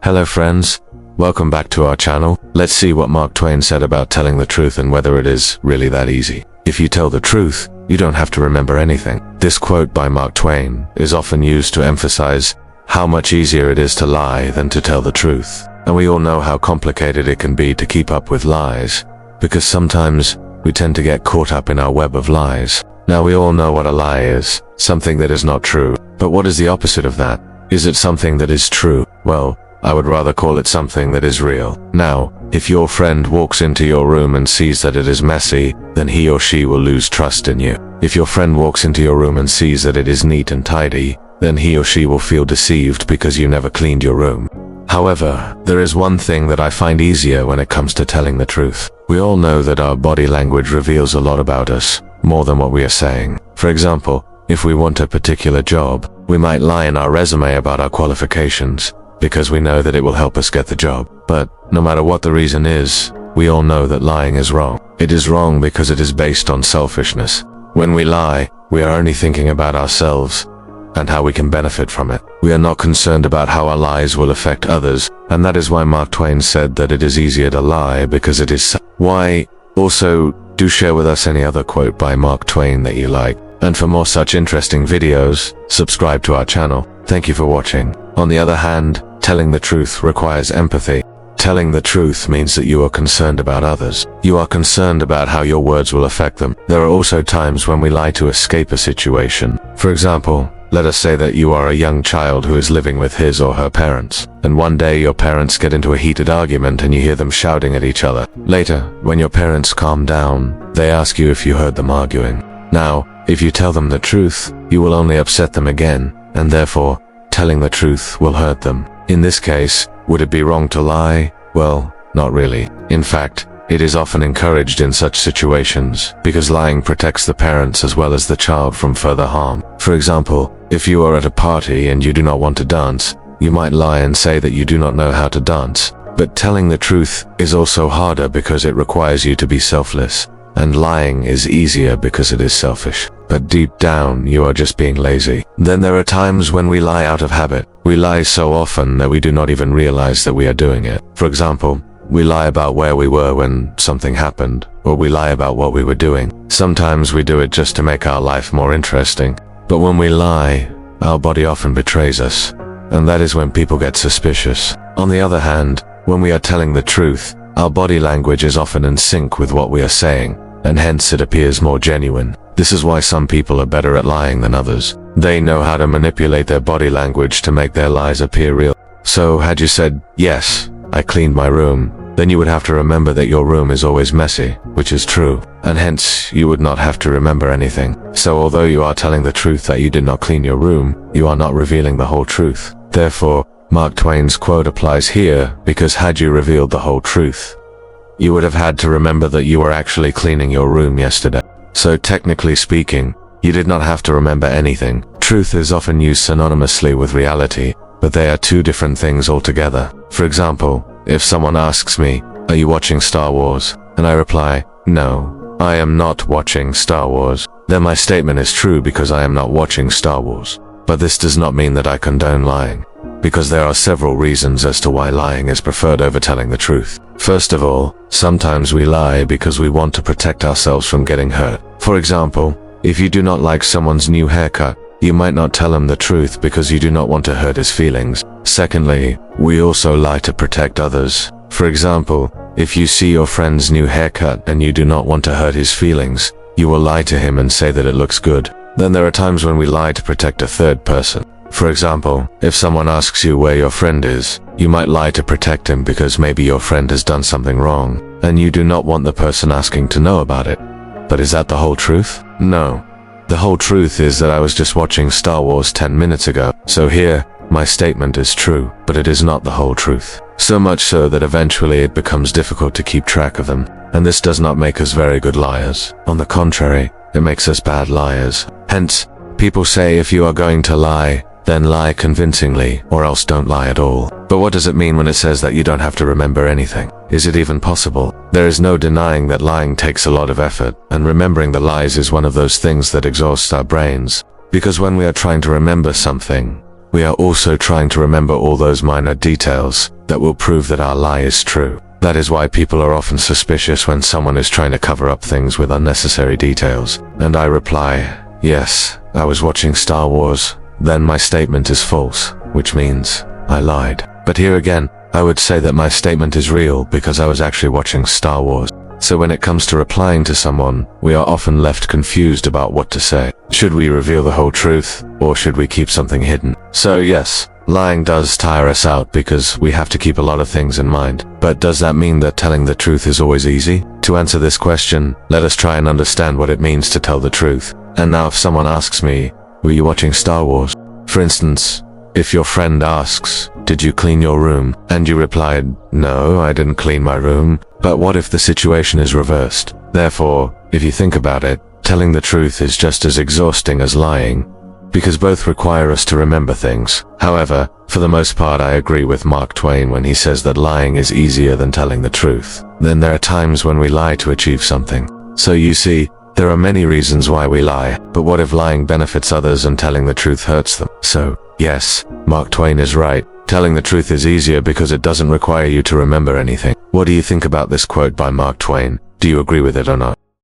Hello friends, welcome back to our channel. Let's see what Mark Twain said about telling the truth and whether it is really that easy. If you tell the truth, you don't have to remember anything. This quote by Mark Twain is often used to emphasize how much easier it is to lie than to tell the truth. And we all know how complicated it can be to keep up with lies, because sometimes we tend to get caught up in our web of lies. Now we all know what a lie is, something that is not true. But what is the opposite of that? Is it something that is true? Well, I would rather call it something that is real. Now, if your friend walks into your room and sees that it is messy, then he or she will lose trust in you. If your friend walks into your room and sees that it is neat and tidy, then he or she will feel deceived because you never cleaned your room. However, there is one thing that I find easier when it comes to telling the truth. We all know that our body language reveals a lot about us, more than what we are saying. For example, if we want a particular job, we might lie in our resume about our qualifications, because we know that it will help us get the job. But no matter what the reason is, we all know that lying is wrong. It is wrong because it is based on selfishness. When we lie, we are only thinking about ourselves and how we can benefit from it. We are not concerned about how our lies will affect others, and that is why Mark Twain said that it is easier to lie because it is why. Also, do share with us any other quote by Mark Twain that you like. And for more such interesting videos, subscribe to our channel. Thank you for watching. On the other hand, telling the truth requires empathy. Telling the truth means that you are concerned about others. You are concerned about how your words will affect them. There are also times when we lie to escape a situation. For example, let us say that you are a young child who is living with his or her parents, and one day your parents get into a heated argument and you hear them shouting at each other. Later, when your parents calm down, they ask you if you heard them arguing. Now, if you tell them the truth, you will only upset them again, and therefore, telling the truth will hurt them. In this case, would it be wrong to lie? Well, not really. In fact, it is often encouraged in such situations, because lying protects the parents as well as the child from further harm. For example, if you are at a party and you do not want to dance, you might lie and say that you do not know how to dance. But telling the truth is also harder because it requires you to be selfless, and lying is easier because it is selfish. But deep down, you are just being lazy. Then there are times when we lie out of habit. We lie so often that we do not even realize that we are doing it. For example, we lie about where we were when something happened, or we lie about what we were doing. Sometimes we do it just to make our life more interesting. But when we lie, our body often betrays us, and that is when people get suspicious. On the other hand, when we are telling the truth, our body language is often in sync with what we are saying, and hence it appears more genuine. This is why some people are better at lying than others. They know how to manipulate their body language to make their lies appear real. So had you said, "Yes, I cleaned my room," then you would have to remember that your room is always messy, which is true, and hence you would not have to remember anything. So although you are telling the truth that you did not clean your room, you are not revealing the whole truth. Therefore, Mark Twain's quote applies here, because had you revealed the whole truth, you would have had to remember that you were actually cleaning your room yesterday. So technically speaking, you did not have to remember anything. Truth is often used synonymously with reality, but they are two different things altogether. For example, if someone asks me, "Are you watching Star Wars?" and I reply, "No, I am not watching Star Wars," then my statement is true because I am not watching Star Wars. But this does not mean that I condone lying, because there are several reasons as to why lying is preferred over telling the truth. First of all, sometimes we lie because we want to protect ourselves from getting hurt. For example, if you do not like someone's new haircut, you might not tell him the truth because you do not want to hurt his feelings. Secondly, we also lie to protect others. For example, if you see your friend's new haircut and you do not want to hurt his feelings, you will lie to him and say that it looks good. Then there are times when we lie to protect a third person. For example, if someone asks you where your friend is, you might lie to protect him because maybe your friend has done something wrong, and you do not want the person asking to know about it. But is that the whole truth? No. The whole truth is that I was just watching Star Wars 10 minutes ago. So here, my statement is true, but it is not the whole truth. So much so that eventually it becomes difficult to keep track of them. And this does not make us very good liars. On the contrary, it makes us bad liars. Hence, people say if you are going to lie, then lie convincingly, or else don't lie at all. But what does it mean when it says that you don't have to remember anything? Is it even possible? There is no denying that lying takes a lot of effort, and remembering the lies is one of those things that exhausts our brains. Because when we are trying to remember something, we are also trying to remember all those minor details, that will prove that our lie is true. That is why people are often suspicious when someone is trying to cover up things with unnecessary details. And I reply, yes, I was watching Star Wars. Then my statement is false, which means I lied. But here again, I would say that my statement is real because I was actually watching Star Wars. So when it comes to replying to someone, we are often left confused about what to say. Should we reveal the whole truth, or should we keep something hidden? So yes, lying does tire us out because we have to keep a lot of things in mind. But does that mean that telling the truth is always easy? To answer this question, let us try and understand what it means to tell the truth. And now if someone asks me, were you watching Star Wars? For instance, if your friend asks, did you clean your room? And you replied, no, I didn't clean my room. But what if the situation is reversed? Therefore, if you think about it, telling the truth is just as exhausting as lying, because both require us to remember things. However, for the most part I agree with Mark Twain when he says that lying is easier than telling the truth. Then there are times when we lie to achieve something. So you see, there are many reasons why we lie, but what if lying benefits others and telling the truth hurts them? So, yes, Mark Twain is right. Telling the truth is easier because it doesn't require you to remember anything. What do you think about this quote by Mark Twain? Do you agree with it or not?